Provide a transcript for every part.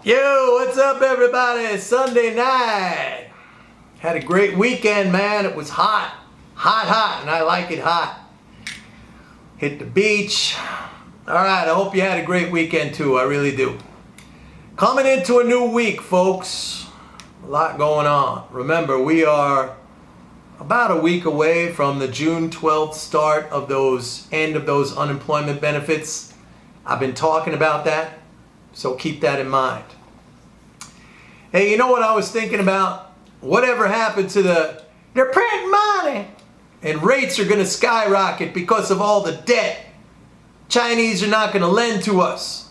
Yo, what's up everybody? Sunday night. Had a great weekend, man. It was hot, and I like it hot. Hit the beach. All right, I hope you had a great weekend too. I really do. Coming into a new week, folks. A lot going on. Remember, we are about a week away from the June 12th start of end of those unemployment benefits. I've been talking about that. So keep that in mind. Hey, you know what I was thinking about? Whatever happened to they're printing money and rates are going to skyrocket because of all the debt. Chinese are not going to lend to us.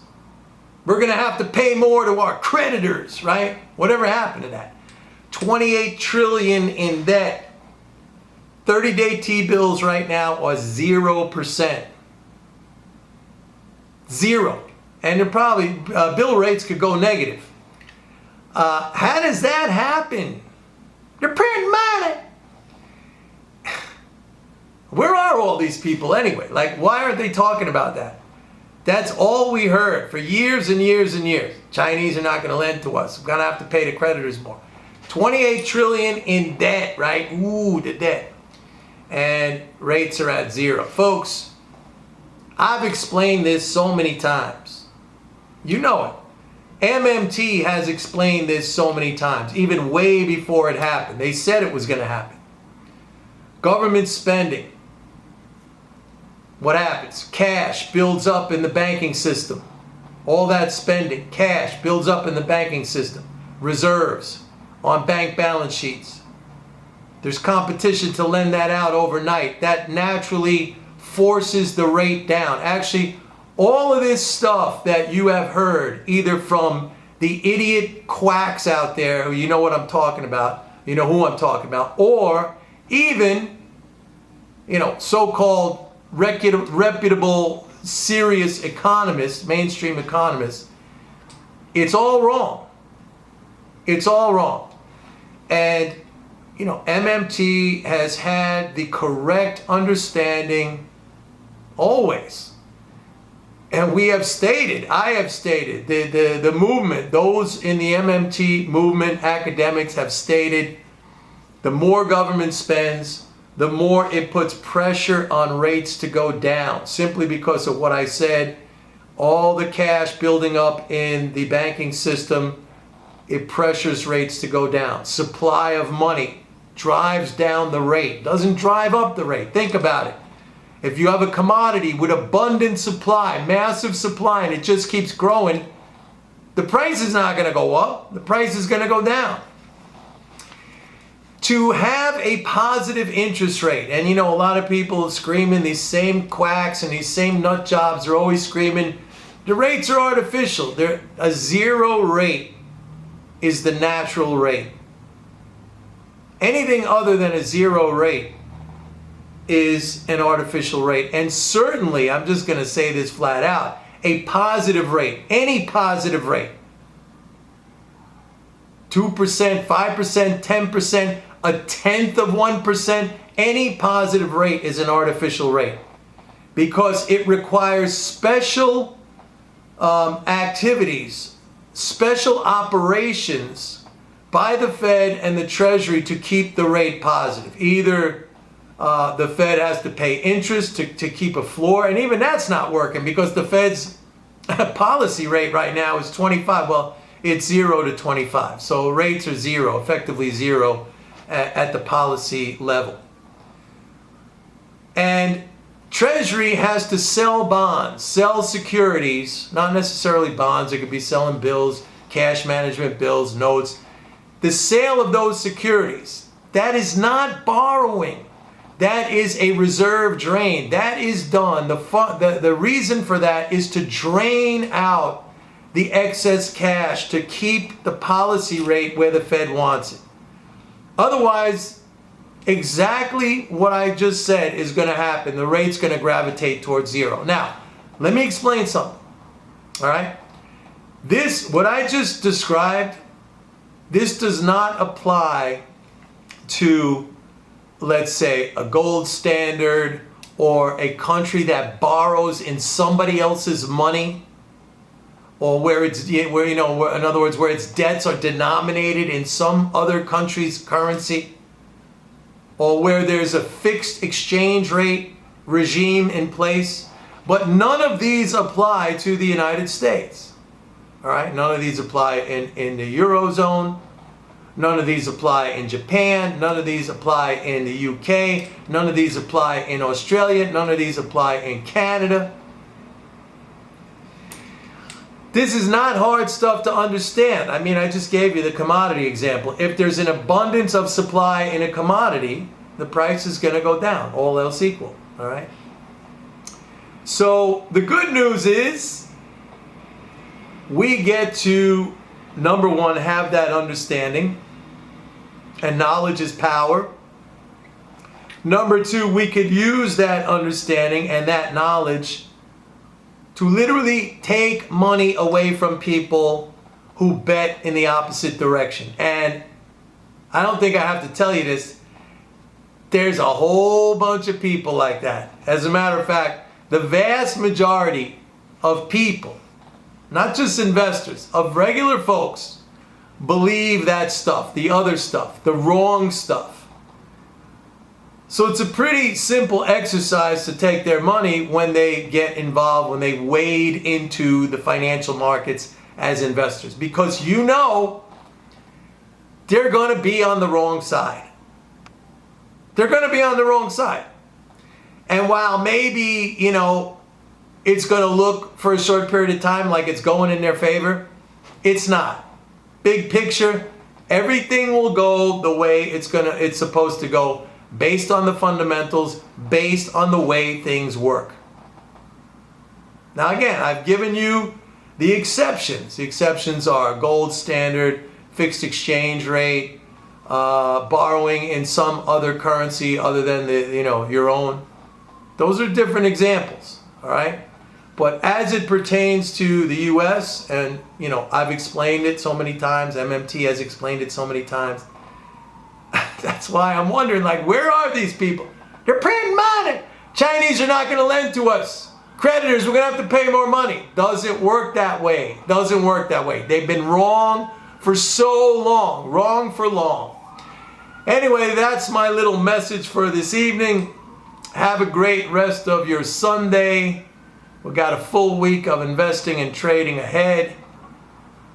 We're going to have to pay more to our creditors, right? Whatever happened to that? 28 trillion in debt. 30-day T-bills right now are 0%. Zero. And they're probably, bill rates could go negative. How does that happen? They're printing money. Where are all these people anyway? Like, why aren't they talking about that? That's all we heard for years and years and years. Chinese are not going to lend to us. We're going to have to pay the creditors more. 28 trillion in debt, right? Ooh, the debt. And rates are at zero. Folks, I've explained this so many times. You know it. MMT has explained this so many times, even way before it happened. They said it was going to happen. Government spending. What happens? Cash builds up in the banking system. All that spending, cash builds up in the banking system. Reserves on bank balance sheets. There's competition to lend that out overnight. That naturally forces the rate down. Actually, all of this stuff that you have heard, either from the idiot quacks out there, who you know what I'm talking about, you know who I'm talking about, or even, so-called reputable, serious economists, mainstream economists, it's all wrong. It's all wrong. And, MMT has had the correct understanding always. And we have stated, I have stated, the movement, those in the MMT movement, academics have stated, the more government spends, the more it puts pressure on rates to go down. Simply because of what I said, all the cash building up in the banking system, it pressures rates to go down. Supply of money drives down the rate, doesn't drive up the rate. Think about it. If you have a commodity with abundant supply, massive supply, and it just keeps growing, the price is not going to go up. The price is going to go down. To have a positive interest rate, and a lot of people screaming, these same quacks and these same nut jobs are always screaming, the rates are artificial. A zero rate is the natural rate. Anything other than a zero rate is an artificial rate. And certainly, I'm just going to say this flat out, a positive rate, any positive rate, 2%, 5%, 10%, a tenth of 1%, any positive rate is an artificial rate because it requires special activities, special operations by the Fed and the Treasury to keep the rate positive. Either the Fed has to pay interest to keep a floor, and even that's not working because the Fed's policy rate right now is 25. Well, it's 0 to 25. So rates are zero, effectively zero at the policy level. And Treasury has to sell bonds, sell securities, not necessarily bonds. It could be selling bills, cash management bills, notes. The sale of those securities, that is not borrowing. That is a reserve drain. That is done. The reason for that is to drain out the excess cash to keep the policy rate where the Fed wants it. Otherwise, exactly what I just said is going to happen. The rate's going to gravitate towards zero. Now, let me explain something. All right? What I just described, this does not apply to, let's say, a gold standard or a country that borrows in somebody else's money or where in other words, where its debts are denominated in some other country's currency, or where there's a fixed exchange rate regime in place. But none of these apply to the United States. All right, none of these apply in the Eurozone. None of these apply in Japan. None of these apply in the UK. None of these apply in Australia. None of these apply in Canada. This is not hard stuff to understand. I mean, I just gave you the commodity example. If there's an abundance of supply in a commodity, the price is going to go down, all else equal. All right? So the good news is we get to, number one, have that understanding, and knowledge is power. Number two, we could use that understanding and that knowledge to literally take money away from people who bet in the opposite direction. And I don't think I have to tell you this, there's a whole bunch of people like that. As a matter of fact, the vast majority of people, not just investors, of regular folks, believe that stuff, the other stuff, the wrong stuff. So it's a pretty simple exercise to take their money when they get involved, when they wade into the financial markets as investors, because you know they're going to be on the wrong side. They're going to be on the wrong side. And while maybe, it's going to look for a short period of time like it's going in their favor, it's not. Big picture, everything will go the way it's supposed to go, based on the fundamentals, based on the way things work. Now again, I've given you the exceptions. The exceptions are gold standard, fixed exchange rate, borrowing in some other currency other than your own. Those are different examples, all right? But as it pertains to the U.S., and I've explained it so many times, MMT has explained it so many times, that's why I'm wondering, where are these people? They're printing money. Chinese are not going to lend to us. Creditors, we're going to have to pay more money. Doesn't work that way. Doesn't work that way. They've been wrong for so long. Wrong for long. Anyway, that's my little message for this evening. Have a great rest of your Sunday. We've got a full week of investing and trading ahead,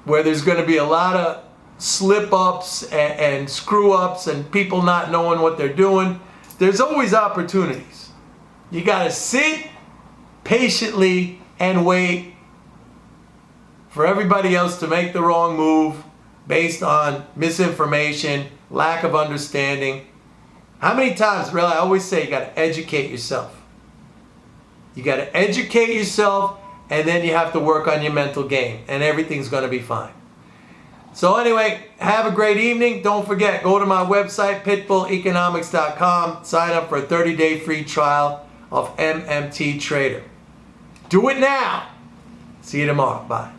where there's going to be a lot of slip-ups and screw-ups and people not knowing what they're doing. There's always opportunities. You got to sit patiently and wait for everybody else to make the wrong move based on misinformation, lack of understanding. How many times, really, I always say you got to educate yourself. You got to educate yourself, and then you have to work on your mental game, and everything's going to be fine. So anyway, have a great evening. Don't forget, go to my website, pitbulleconomics.com. Sign up for a 30-day free trial of MMT Trader. Do it now. See you tomorrow. Bye.